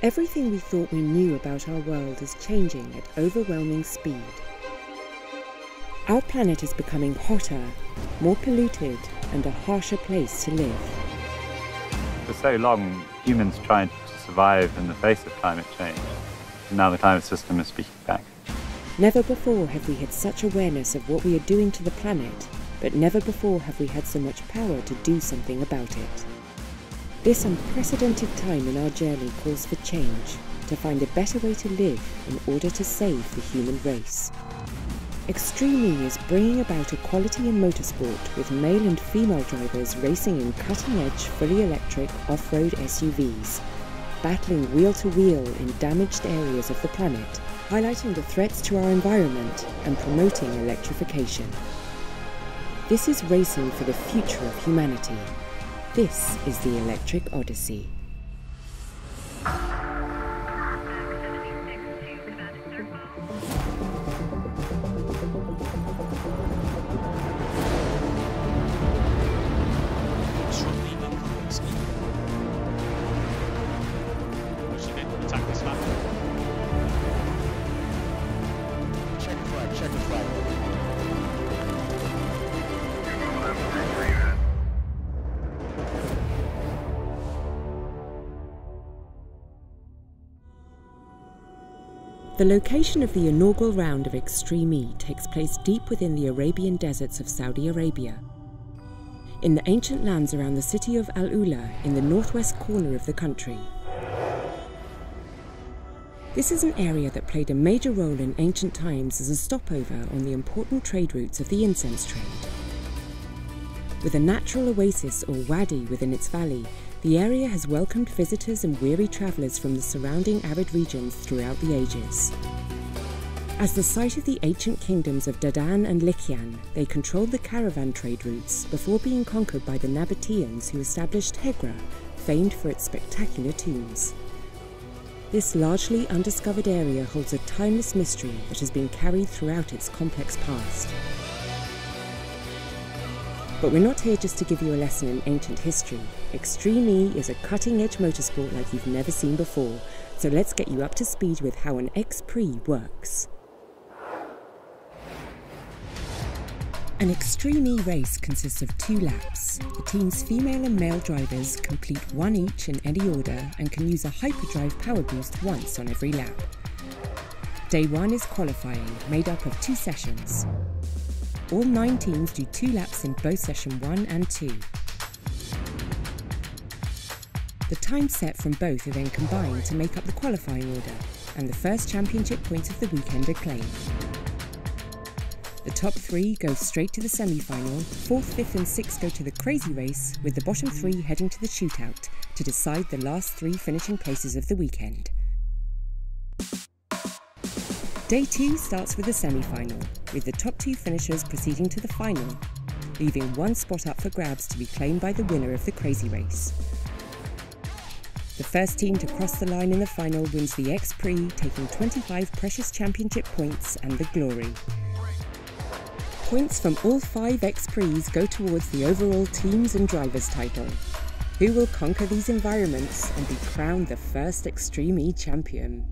Everything we thought we knew about our world is changing at overwhelming speed. Our planet is becoming hotter, more polluted, and a harsher place to live. For so long, humans tried to survive in the face of climate change, and now the climate system is speaking back. Never before have we had such awareness of what we are doing to the planet, but never before have we had so much power to do something about it. This unprecedented time in our journey calls for change, to find a better way to live in order to save the human race. Extreme E is bringing about equality in motorsport, with male and female drivers racing in cutting-edge, fully electric off-road SUVs, battling wheel-to-wheel in damaged areas of the planet, highlighting the threats to our environment and promoting electrification. This is racing for the future of humanity. This is the Electric Odyssey. The location of the inaugural round of Extreme E takes place deep within the Arabian deserts of Saudi Arabia, in the ancient lands around the city of Al-Ula in the northwest corner of the country. This is an area that played a major role in ancient times as a stopover on the important trade routes of the incense trade. With a natural oasis or wadi within its valley, the area has welcomed visitors and weary travellers from the surrounding arid regions throughout the ages. As the site of the ancient kingdoms of Dadan and Likyan, they controlled the caravan trade routes before being conquered by the Nabateans, who established Hegra, famed for its spectacular tombs. This largely undiscovered area holds a timeless mystery that has been carried throughout its complex past. But we're not here just to give you a lesson in ancient history. Extreme E is a cutting-edge motorsport like you've never seen before, so let's get you up to speed with how an X-Prix works. An Extreme E race consists of 2 laps. The team's female and male drivers complete one each in any order and can use a hyperdrive power boost once on every lap. Day 1 is qualifying, made up of 2 sessions. All 9 teams do 2 laps in both session 1 and 2. The times set from both are then combined to make up the qualifying order, and the first championship points of the weekend are claimed. The top 3 go straight to the semi-final, 4th, 5th and 6th go to the crazy race, with the bottom 3 heading to the shootout to decide the last 3 finishing places of the weekend. Day 2 starts with the semi-final, with the top 2 finishers proceeding to the final, leaving 1 spot up for grabs to be claimed by the winner of the crazy race. The first team to cross the line in the final wins the X-Prix, taking 25 precious championship points and the glory. Points from all 5 X-Prix go towards the overall teams and drivers title. Who will conquer these environments and be crowned the first Extreme E champion?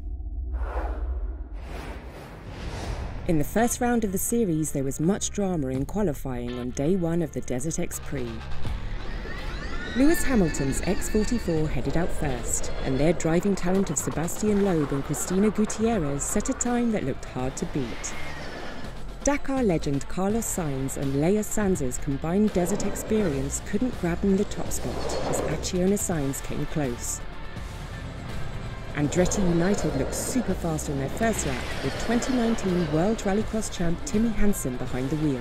In the first round of the series, there was much drama in qualifying on day 1 of the Desert X-Prix. Lewis Hamilton's X44 headed out first, and their driving talent of Sebastian Loeb and Cristina Gutierrez set a time that looked hard to beat. Dakar legend Carlos Sainz and Leia Sanz's combined desert experience couldn't grab them the top spot as Acciona Sainz came close. Andretti United looked super fast on their first lap, with 2019 World Rallycross champ Timmy Hansen behind the wheel.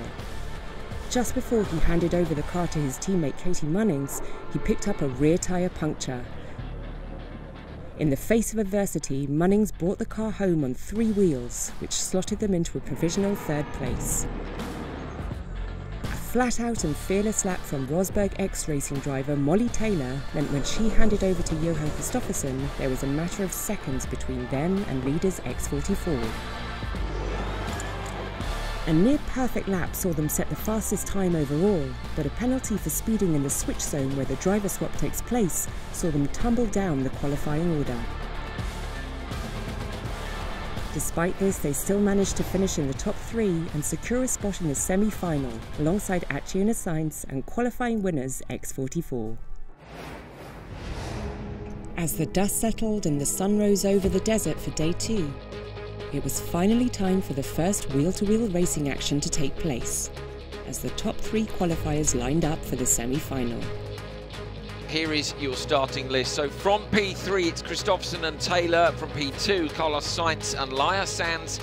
Just before he handed over the car to his teammate Katie Munnings, he picked up a rear tyre puncture. In the face of adversity, Munnings brought the car home on 3 wheels, which slotted them into a provisional 3rd place. A flat-out and fearless lap from Rosberg X-Racing driver Molly Taylor meant when she handed over to Johan Kristoffersson, there was a matter of seconds between them and leaders X44. A near-perfect lap saw them set the fastest time overall, but a penalty for speeding in the switch zone where the driver swap takes place saw them tumble down the qualifying order. Despite this, they still managed to finish in the top 3 and secure a spot in the semi-final, alongside Acciona Sainz and qualifying winners X44. As the dust settled and the sun rose over the desert for day 2, it was finally time for the first wheel-to-wheel racing action to take place, as the top 3 qualifiers lined up for the semi-final. Here is your starting list. So from P3, it's Kristoffersson and Taylor. From P2, Carlos Sainz and Laia Sanz.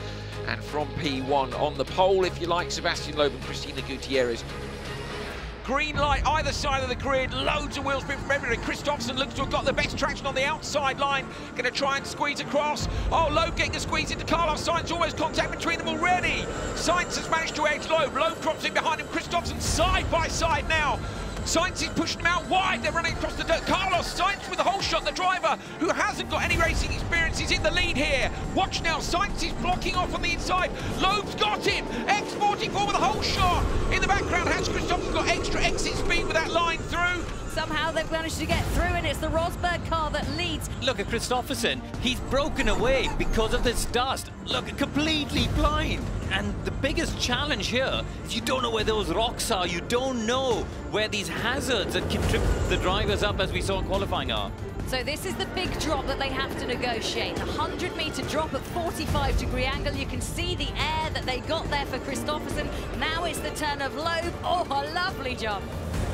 And from P1, on the pole, if you like, Sebastian Loeb and Cristina Gutierrez. Green light either side of the grid, loads of wheel spin from everybody. Kristoffersson looks to have got the best traction on the outside line. Going to try and squeeze across. Oh, Loeb getting a squeeze into Carlos Sainz, almost contact between them already. Sainz has managed to edge Loeb. Loeb drops in behind him. Kristoffersson side by side now. Sainz is pushing them out wide, they're running across the dirt. Carlos Sainz with the whole shot, the driver who hasn't got any racing experience is in the lead here. Watch now, Sainz is blocking off on the inside. Loeb's got him, X44 with a whole shot. In the background, Hans Kristoffersson got extra exit speed with that line through. Somehow they've managed to get through, and it's the Rosberg car that leads. Look at Kristoffersson, he's broken away because of this dust. Look, completely blind. And the biggest challenge here is you don't know where those rocks are, you don't know where these hazards that can trip the drivers up, as we saw in qualifying, are. So this is the big drop that they have to negotiate. The 100-meter drop at 45-degree angle. You can see the air that they got there for Kristoffersson. Now it's the turn of Loeb. Oh, a lovely jump.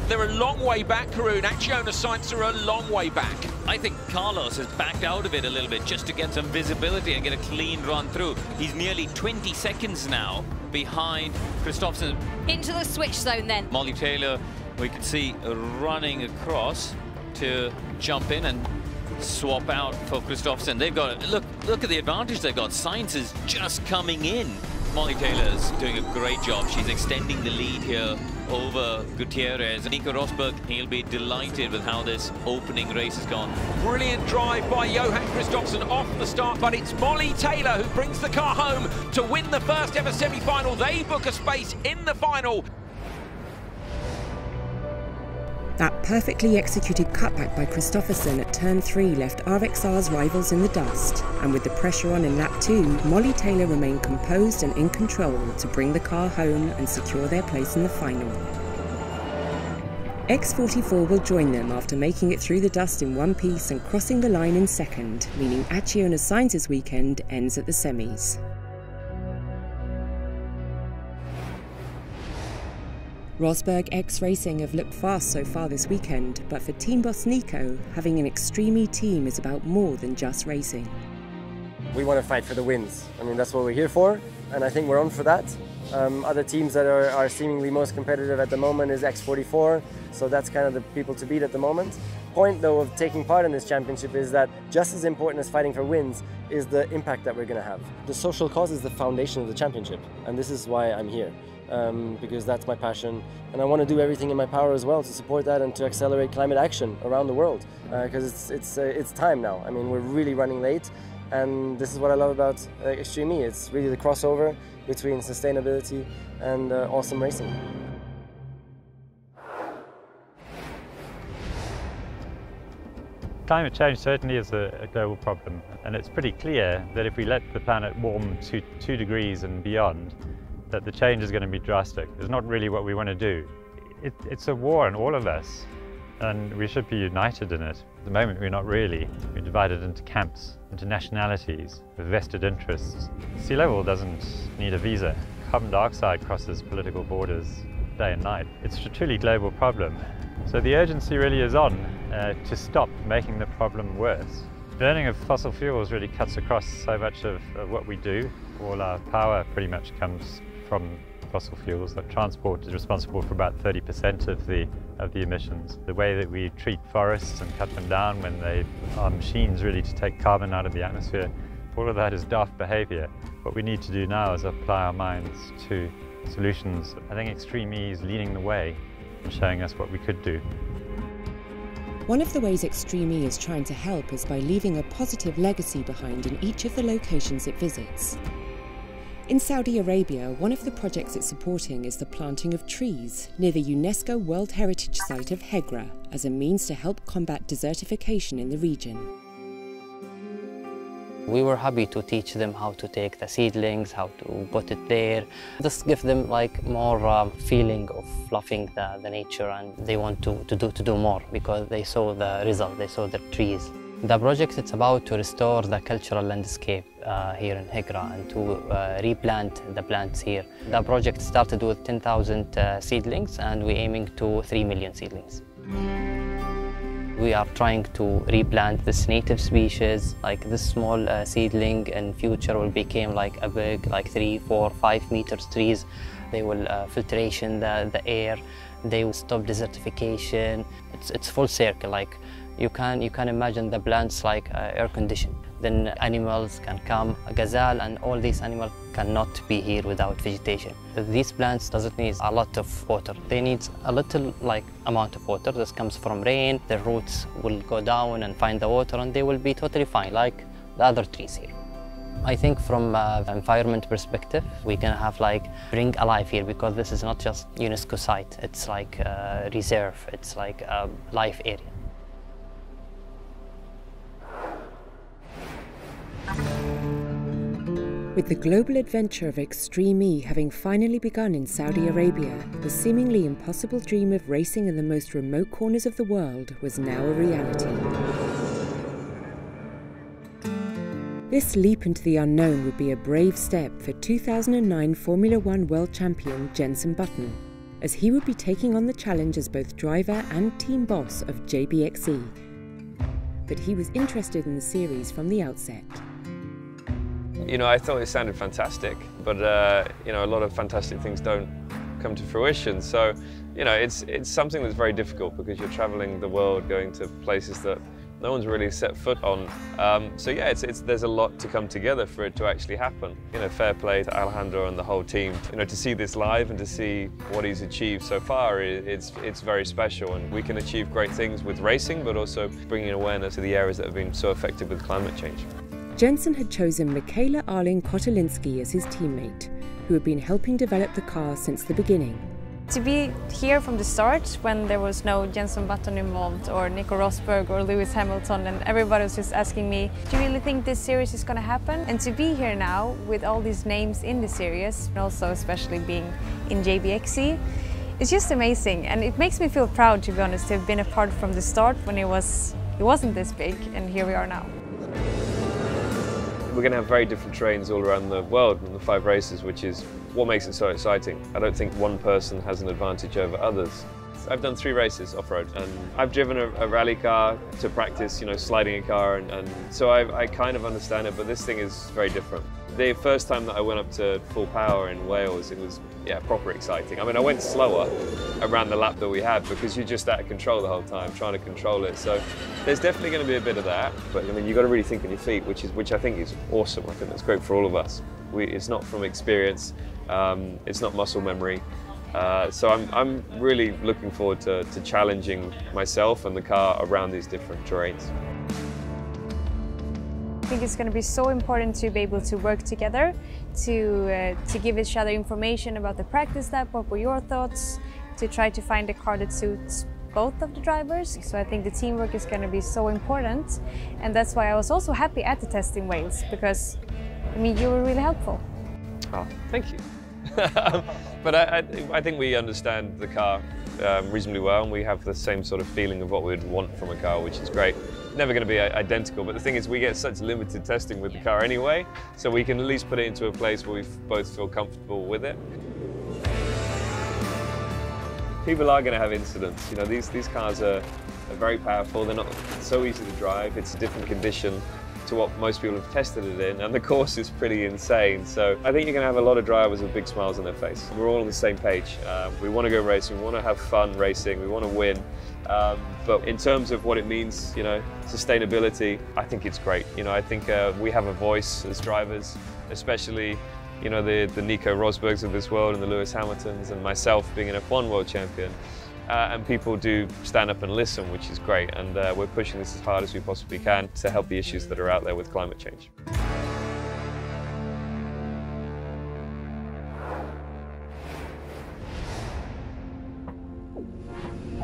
They're a long way back, Karun. Acciona Sainz are a long way back. I think Carlos has backed out of it a little bit just to get some visibility and get a clean run through. He's nearly 20 seconds now behind Kristoffersson. Into the switch zone then. Molly Taylor, we can see running across to jump in and swap out for Kristoffersson. They've got, look at the advantage they've got. Sainz is just coming in. Molly Taylor's doing a great job. She's extending the lead here over Gutierrez. Nico Rosberg, he'll be delighted with how this opening race has gone. Brilliant drive by Johan Kristoffersson off the start, but it's Molly Taylor who brings the car home to win the first ever semi-final. They book a space in the final. That perfectly executed cutback by Kristoffersson at turn 3 left RXR's rivals in the dust, and with the pressure on in lap 2, Molly Taylor remained composed and in control to bring the car home and secure their place in the final. X44 will join them after making it through the dust in one piece and crossing the line in second, meaning Acciona Sainz's weekend ends at the semis. Rosberg X Racing have looked fast so far this weekend, but for team boss Nico, having an Extreme E team is about more than just racing. We want to fight for the wins. I mean, that's what we're here for, and I think we're on for that. Other teams that are seemingly most competitive at the moment is X44, so that's kind of the people to beat at the moment. Point though of taking part in this championship is that just as important as fighting for wins is the impact that we're going to have. The social cause is the foundation of the championship, and this is why I'm here. Because that's my passion, and I want to do everything in my power as well to support that and to accelerate climate action around the world, because it's time now. I mean, we're really running late, and this is what I love about Extreme E. It's really the crossover between sustainability and awesome racing. Climate change certainly is a global problem, and it's pretty clear that if we let the planet warm to 2 degrees and beyond, that the change is going to be drastic. It's not really what we want to do. It's a war on all of us, and we should be united in it. At the moment, we're not really. We're divided into camps, into nationalities, with vested interests. Sea level doesn't need a visa. Carbon dioxide crosses political borders day and night. It's a truly global problem. So the urgency really is on to stop making the problem worse. Burning of fossil fuels really cuts across so much of what we do. All our power pretty much comes from fossil fuels. That transport is responsible for about 30% of the emissions. The way that we treat forests and cut them down when they are machines really to take carbon out of the atmosphere, all of that is daft behaviour. What we need to do now is apply our minds to solutions. I think Extreme E is leading the way and showing us what we could do. One of the ways Extreme E is trying to help is by leaving a positive legacy behind in each of the locations it visits. In Saudi Arabia, one of the projects it's supporting is the planting of trees near the UNESCO World Heritage Site of Hegra as a means to help combat desertification in the region. We were happy to teach them how to take the seedlings, how to put it there. Just give them like more feeling of loving the nature, and they want to do more because they saw the result, they saw the trees. The project is about to restore the cultural landscape here in Hegra and to replant the plants here. The project started with 10,000 seedlings and we're aiming to 3 million seedlings. We are trying to replant this native species, like this small seedling in future will become like a big, like 3, 4, 5 meters trees. They will filtration the air, they will stop desertification. It's full circle, like you can imagine the plants like air conditioned. Then animals can come, a gazelle, and all these animals cannot be here without vegetation. These plants doesn't need a lot of water. They need a little amount of water. This comes from rain. The roots will go down and find the water and they will be totally fine, like the other trees here. I think from environment perspective, we can have bring alive here, because this is not just UNESCO site. It's like a reserve. It's like a life area. With the global adventure of Extreme E having finally begun in Saudi Arabia, the seemingly impossible dream of racing in the most remote corners of the world was now a reality. This leap into the unknown would be a brave step for 2009 Formula One World Champion Jenson Button, as he would be taking on the challenge as both driver and team boss of JBXE. But he was interested in the series from the outset. You know, I thought it sounded fantastic, but you know, a lot of fantastic things don't come to fruition. So, you know, it's something that's very difficult because you're traveling the world, going to places that no one's really set foot on. So yeah, there's a lot to come together for it to actually happen. You know, fair play to Alejandro and the whole team. You know, to see this live and to see what he's achieved so far, it's very special. And we can achieve great things with racing, but also bringing awareness to the areas that have been so affected with climate change. Jenson had chosen Michaela Arling-Kotelinski as his teammate, who had been helping develop the car since the beginning. To be here from the start, when there was no Jenson Button involved, or Nico Rosberg or Lewis Hamilton, and everybody was just asking me, do you really think this series is going to happen? And to be here now, with all these names in the series, and also especially being in JBXE, it's just amazing. And it makes me feel proud, to be honest, to have been a part from the start when it wasn't this big, and here we are now. We're going to have very different trains all around the world in the 5 races, which is what makes it so exciting. I don't think one person has an advantage over others. I've done 3 races off-road, and I've driven a rally car to practice, you know, sliding a car, and so I kind of understand it, but this thing is very different. The first time that I went up to full power in Wales, it was, yeah, proper exciting. I mean, I went slower around the lap that we had because you're just out of control the whole time, trying to control it. So there's definitely going to be a bit of that, but I mean, you've got to really think on your feet, which I think is awesome. I think that's great for all of us. It's not from experience, it's not muscle memory. So I'm really looking forward to challenging myself and the car around these different terrains. I think it's going to be so important to be able to work together, to give each other information about the practice lap. What were your thoughts? To try to find a car that suits both of the drivers. So I think the teamwork is going to be so important, and that's why I was also happy at the test in Wales, because I mean, you were really helpful. Oh, thank you. But I think we understand the car reasonably well, and we have the same sort of feeling of what we'd want from a car, which is great. Never going to be identical, but the thing is we get such limited testing with the car anyway, so we can at least put it into a place where we both feel comfortable with it. People are going to have incidents. You know, these cars are very powerful. They're not so easy to drive. It's a different condition to what most people have tested it in, and the course is pretty insane. So I think you're going to have a lot of drivers with big smiles on their face. We're all on the same page. We want to go racing, we want to have fun racing, we want to win. But in terms of what it means, you know, sustainability, I think it's great. You know, I think we have a voice as drivers, especially, you know, the Nico Rosbergs of this world and the Lewis Hamiltons, and myself being an F1 world champion. And people do stand up and listen, which is great, and we're pushing this as hard as we possibly can to help the issues that are out there with climate change.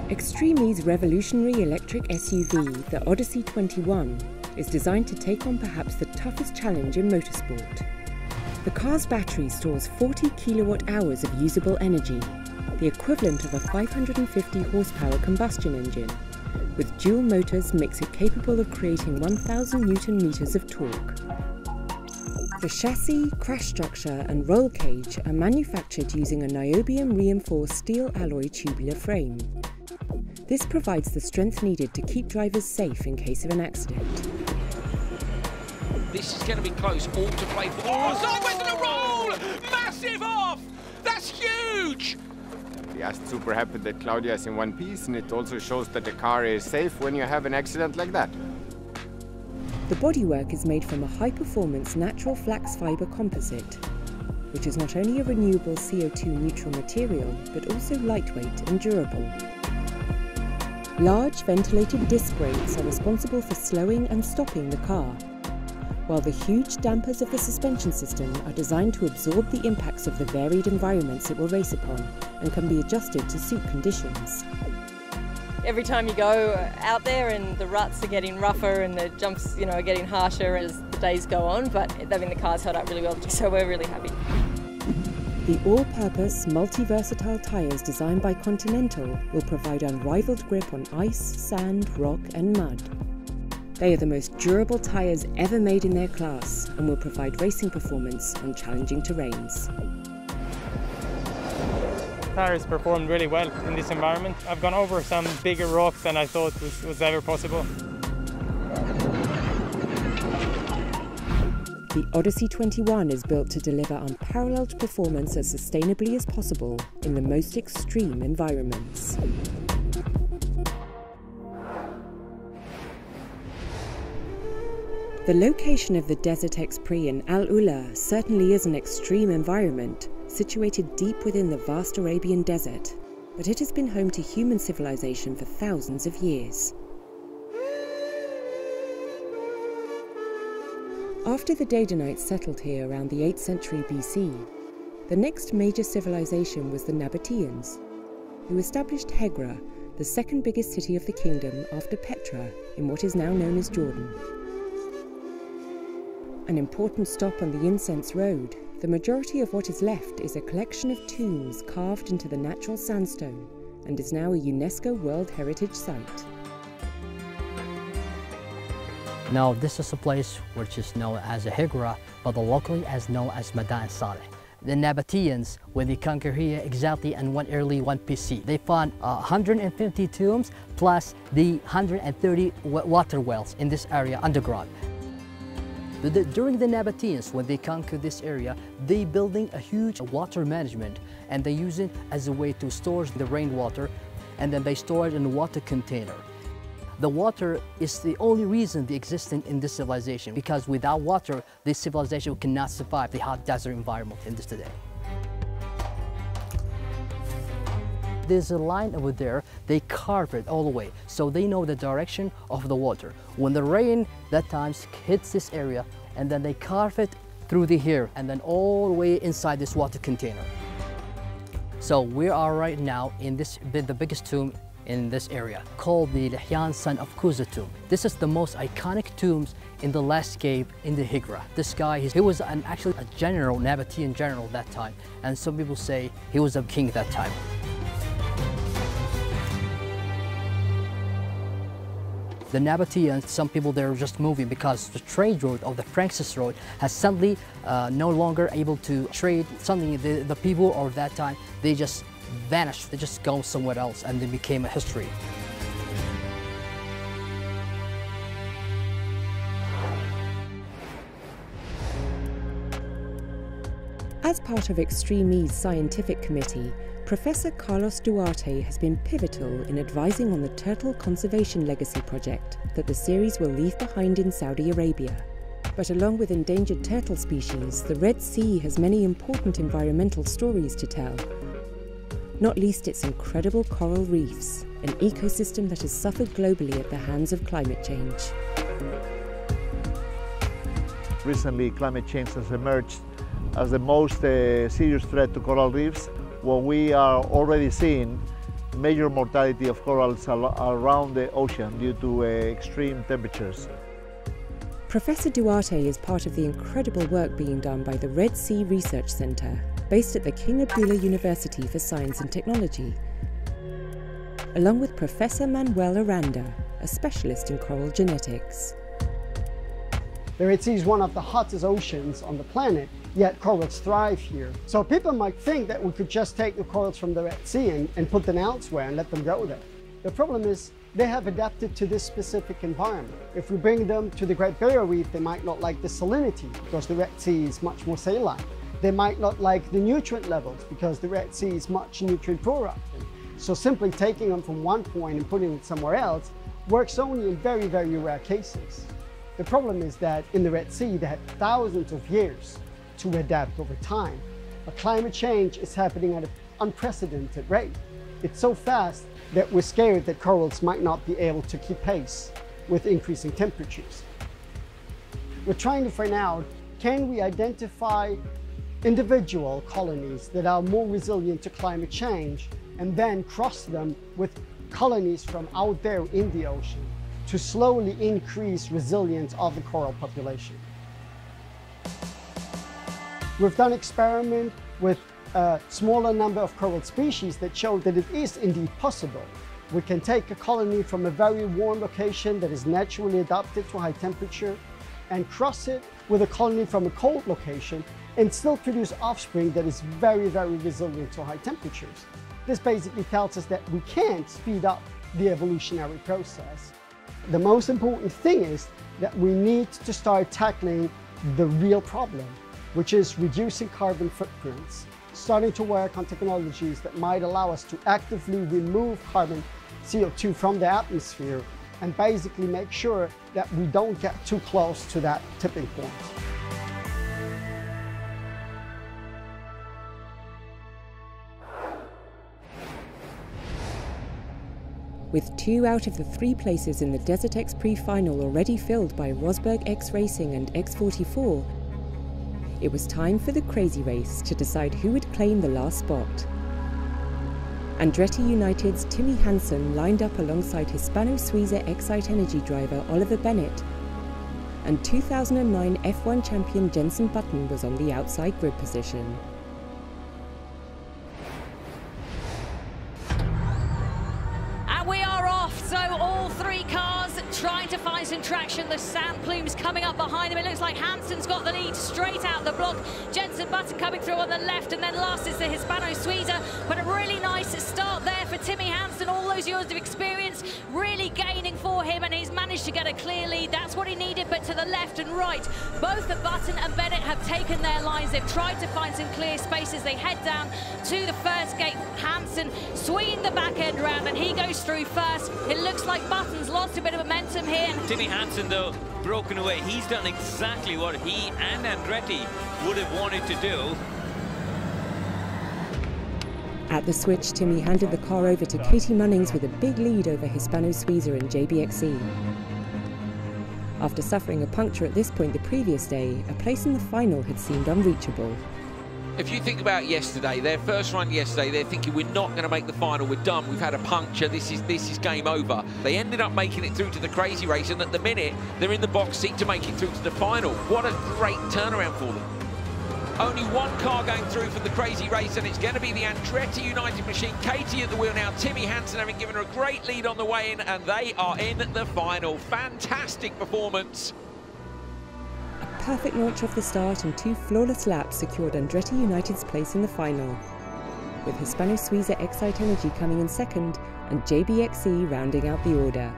Extreme E's revolutionary electric SUV, the Odyssey 21, is designed to take on perhaps the toughest challenge in motorsport. The car's battery stores 40 kilowatt hours of usable energy, the equivalent of a 550 horsepower combustion engine, with dual motors makes it capable of creating 1,000 Newton meters of torque. The chassis, crash structure and roll cage are manufactured using a niobium-reinforced steel alloy tubular frame. This provides the strength needed to keep drivers safe in case of an accident. This is going to be close, all to play for. Oh, sideways and a roll! Massive off! That's huge! We are super happy that Claudia is in one piece, and it also shows that the car is safe when you have an accident like that. The bodywork is made from a high-performance natural flax fibre composite, which is not only a renewable CO2 neutral material, but also lightweight and durable. Large ventilated disc brakes are responsible for slowing and stopping the car, while the huge dampers of the suspension system are designed to absorb the impacts of the varied environments it will race upon and can be adjusted to suit conditions. Every time you go out there and the ruts are getting rougher and the jumps, are getting harsher as the days go on, but the car's held up really well, so we're really happy. The all-purpose, multi-versatile tyres designed by Continental will provide unrivaled grip on ice, sand, rock and mud. They are the most durable tyres ever made in their class and will provide racing performance on challenging terrains. Tyres performed really well in this environment. I've gone over some bigger rocks than I thought was ever possible. The Odyssey 21 is built to deliver unparalleled performance as sustainably as possible in the most extreme environments. The location of the Desert Express in Al Ula certainly is an extreme environment, situated deep within the vast Arabian desert, but it has been home to human civilization for thousands of years. After the Dadanites settled here around the 8th century BC, the next major civilization was the Nabateans, who established Hegra, the second biggest city of the kingdom after Petra, in what is now known as Jordan. An important stop on the Incense Road, the majority of what is left is a collection of tombs carved into the natural sandstone and is now a UNESCO World Heritage Site. Now, this is a place which is known as a Hegra, but locally as known as Madan Saleh. The Nabateans, when they conquered here exactly in early 1 BC, they found 150 tombs plus the 130 water wells in this area underground. During the Nabateans, when they conquered this area, they building a huge water management, and they use it as a way to store the rainwater, and then they store it in a water container. The water is the only reason they exist in this civilization, because without water, this civilization cannot survive the hot desert environment in this today. There's a line over there, they carve it all the way, so they know the direction of the water. When the rain that time hits this area, and then they carve it through here, and then all the way inside this water container. So we are right now in the biggest tomb in this area, called the Lihyan son of Kuza tomb. This is the most iconic tombs in the landscape in the Hegra. This guy, he was actually a general, Nabatean general that time, and some people say he was a king that time. The Nabateans, some people, they're just moving because the trade road or the Francis road has suddenly no longer able to trade. Suddenly the people of that time, they just vanished. They just go somewhere else and they became a history. As part of Extreme E's scientific committee, Professor Carlos Duarte has been pivotal in advising on the turtle conservation legacy project that the series will leave behind in Saudi Arabia. But along with endangered turtle species, the Red Sea has many important environmental stories to tell. Not least its incredible coral reefs, an ecosystem that has suffered globally at the hands of climate change. Recently, climate change has emerged as the most serious threat to coral reefs, where we are already seeing major mortality of corals around the ocean due to extreme temperatures. Professor Duarte is part of the incredible work being done by the Red Sea Research Centre, based at the King Abdullah University for Science and Technology, along with Professor Manuel Aranda, a specialist in coral genetics. The Red Sea is one of the hottest oceans on the planet, yet corals thrive here. So people might think that we could just take the corals from the Red Sea and put them elsewhere and let them grow there. The problem is they have adapted to this specific environment. If we bring them to the Great Barrier Reef, they might not like the salinity because the Red Sea is much more saline. They might not like the nutrient levels because the Red Sea is much nutrient poorer. So simply taking them from one point and putting it somewhere else works only in very, very rare cases. The problem is that in the Red Sea, they had thousands of years to adapt over time. But climate change is happening at an unprecedented rate. It's so fast that we're scared that corals might not be able to keep pace with increasing temperatures. We're trying to find out, can we identify individual colonies that are more resilient to climate change and then cross them with colonies from out there in the ocean to slowly increase resilience of the coral population. We've done experiments with a smaller number of coral species that show that it is indeed possible. We can take a colony from a very warm location that is naturally adapted to high temperature and cross it with a colony from a cold location and still produce offspring that is very, very resilient to high temperatures. This basically tells us that we can speed up the evolutionary process. The most important thing is that we need to start tackling the real problem, which is reducing carbon footprints, starting to work on technologies that might allow us to actively remove carbon CO2 from the atmosphere and basically make sure that we don't get too close to that tipping point. With 2 out of the 3 places in the Desert X pre-final already filled by Rosberg X Racing and X44, it was time for the crazy race to decide who would claim the last spot. Andretti United's Timmy Hansen lined up alongside Hispano-Suiza Excite Energy driver Oliver Bennett, and 2009 F1 champion Jenson Button was on the outside grid position. And we are off, so all 3 cars trying to find some traction. The sand plumes coming up behind them. It looks like Hansen's got the lead straight out the block. Jenson Button coming through on the left, and then last is the Hispano-Suiza. But a really nice start there for Timmy Hansen. All those years of experience really gaining for him, and he's managed to get a clear lead. That's what he needed, but to the left and right, both the Button and Bennett have taken their lines. They've tried to find some clear spaces. They head down to the first gate. Hansen swinging the back end round, and he goes through first. It looks like Button's lost a bit of momentum here. Timmy Hansen, though, broken away. He's done exactly what he and Andretti would have wanted to do. At the switch, Timmy handed the car over to Katie Munnings with a big lead over Hispano-Suiza and JBXE. After suffering a puncture at this point the previous day, a place in the final had seemed unreachable. If you think about yesterday, their first run yesterday, they're thinking we're not going to make the final, we're done, we've had a puncture, this is game over. They ended up making it through to the crazy race, and at the minute, they're in the box seat to make it through to the final. What a great turnaround for them. Only 1 car going through from the crazy race, and it's going to be the Andretti United machine. Katie at the wheel now, Timmy Hansen having given her a great lead on the way in, and they are in the final. Fantastic performance. A perfect launch off the start and 2 flawless laps secured Andretti United's place in the final, with Hispano-Suiza Excite Energy coming in second and JBXE rounding out the order.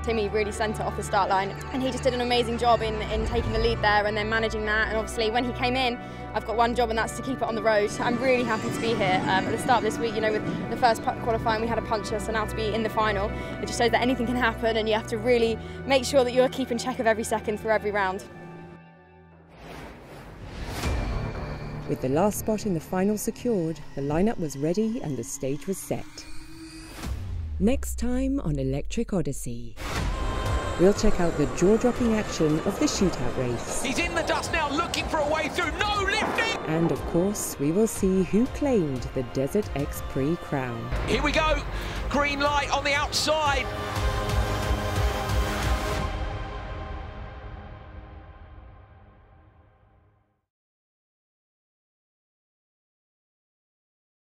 Timmy really sent it off the start line, and he just did an amazing job in taking the lead there and then managing that. And obviously when he came in, I've got one job, and that's to keep it on the road. I'm really happy to be here. At the start of this week, you know, with the first qualifying we had a puncture, so now to be in the final, it just shows that anything can happen, and you have to really make sure that you're keeping track of every second for every round. With the last spot in the final secured, the lineup was ready and the stage was set. Next time on Electric Odyssey, we'll check out the jaw-dropping action of the shootout race. He's in the dust now, looking for a way through. No lifting! And of course, we will see who claimed the Desert X Prix crown. Here we go. Green light on the outside.